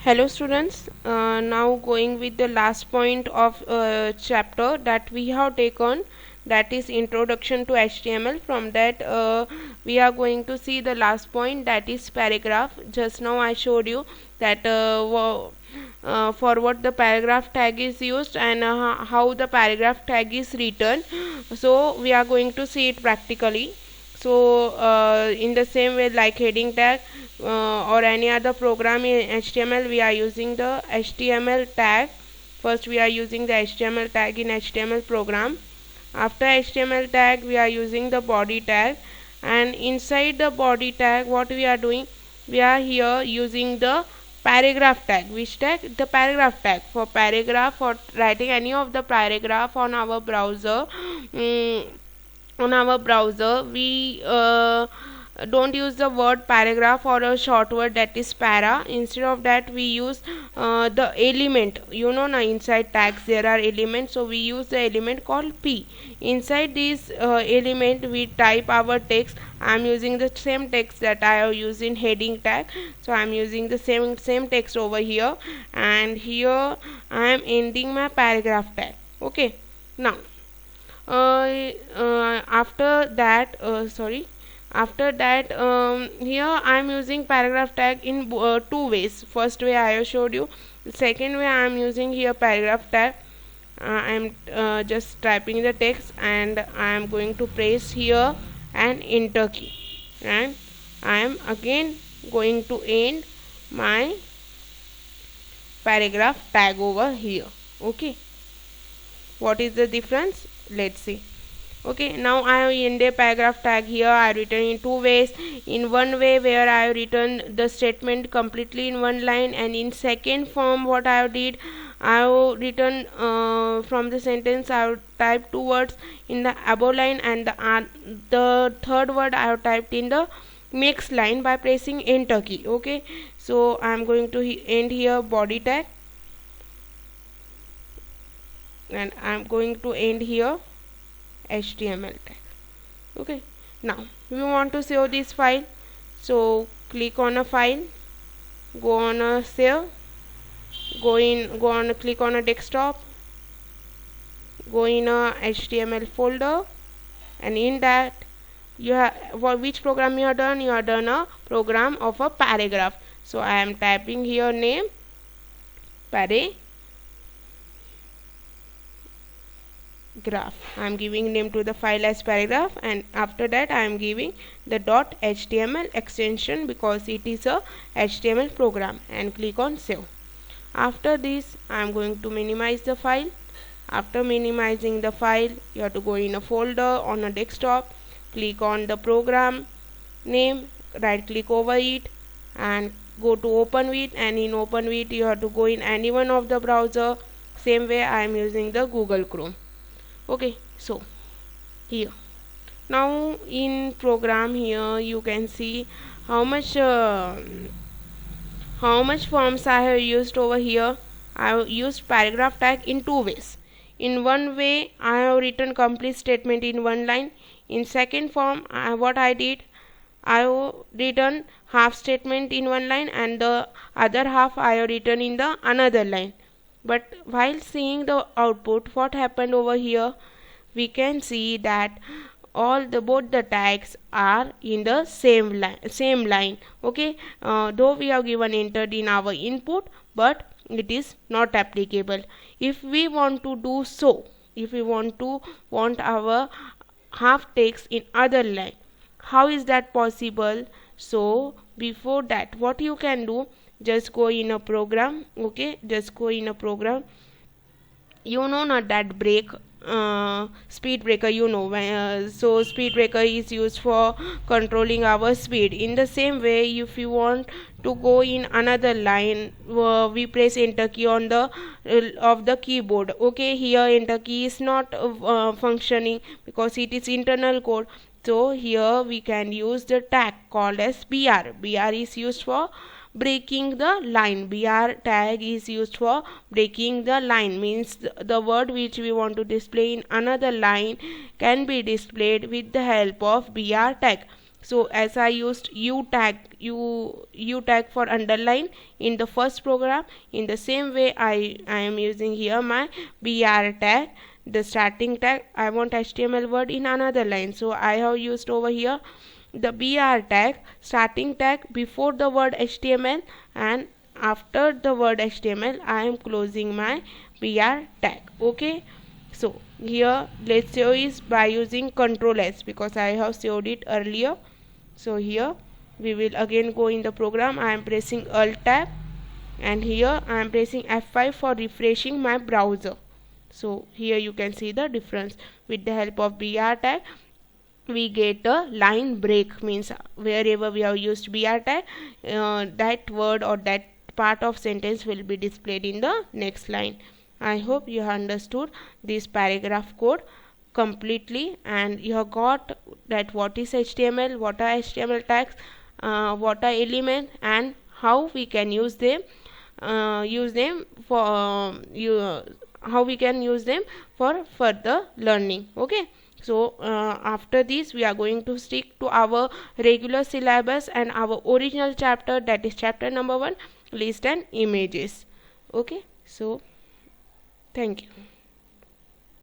Hello students, now going with the last point of chapter that we have taken, that is introduction to HTML. From that we are going to see the last point, that is paragraph. Just now I showed you that for what the paragraph tag is used and how the paragraph tag is written. So we are going to see it practically. So in the same way like heading tag or any other program in HTML, we are using the HTML tag. First we are using the HTML tag in HTML program. After HTML tag we are using the body tag, and inside the body tag what we are doing, we are here using the paragraph tag. Which tag? The paragraph tag. For paragraph, for writing any of the paragraph on our browser, we don't use the word paragraph or a short word, that is para. Instead of that we use the element. Now inside tags there are elements, so we use the element called p. Inside this element we type our text. I am using the same text that I have used in heading tag, so I am using the same text over here, and here I am ending my paragraph tag. Okay, now after that here I am using paragraph tag in two ways. First way I have showed you. The second way I am using here paragraph tag. I am just typing the text and I am going to press here and enter key, and I am again going to end my paragraph tag over here. Okay, what is the difference? Let's see. Okay, now I have ended paragraph tag. Here I have written in two ways. In one way where I have written the statement completely in one line, and in second form what I have did, I have written from the sentence I have typed two words in the above line, and the third word I have typed in the next line by pressing enter key. Okay, so I am going to end here body tag, and I am going to end here HTML tag. Okay, now we want to save this file, so click on a file, go on a save, click on a desktop, go in a HTML folder, and in that you have, for which program you have done, you have done a program of a paragraph. So I am typing here name paragraph. I am giving name to the file as paragraph, and after that I am giving the .html extension because it is a HTML program, and click on save. After this I am going to minimize the file. After minimizing the file, you have to go in a folder on a desktop, click on the program name, right click over it and go to open with, and in open with you have to go in any one of the browser. Same way I am using the Google Chrome. Okay, so here now in program here you can see how much forms I have used over here. I have used paragraph tag in two ways. In one way I have written complete statement in one line. In second form what I did, I have written half statement in one line and the other half I have written in the another line. But while seeing the output, what happened over here, we can see that both the tags are in the same line. Okay, though we have given entered in our input, but it is not applicable. If we want to do so, if we want our half text in other line, how is that possible? So before that what you can do, just go in a program. Okay, just go in a program. Not that break, speed breaker, so speed breaker is used for controlling our speed. In the same way, if you want to go in another line, we press enter key on the of the keyboard. Okay, here enter key is not functioning because it is internal code. So here we can use the tag called as BR. BR is used for breaking the line. BR tag is used for breaking the line, means the word which we want to display in another line can be displayed with the help of BR tag. So as I used u tag for underline in the first program, in the same way I am using here my br tag, the starting tag. I want HTML word in another line, so I have used over here the br tag, starting tag before the word HTML, and after the word HTML I am closing my br tag. Okay, so here let's save is by using Ctrl S because I have saved it earlier. So here we will again go in the program. I am pressing Alt tab, and here I am pressing F5 for refreshing my browser. So here you can see the difference. With the help of br tag we get a line break, means wherever we have used br tag, that word or that part of sentence will be displayed in the next line. I hope you have understood this paragraph code completely, and you have got that what is HTML, what are HTML tags, what are elements, and how we can use them for how we can use them for further learning. Okay, so after this we are going to stick to our regular syllabus and our original chapter, that is chapter number 1, list and images. Okay, so thank you.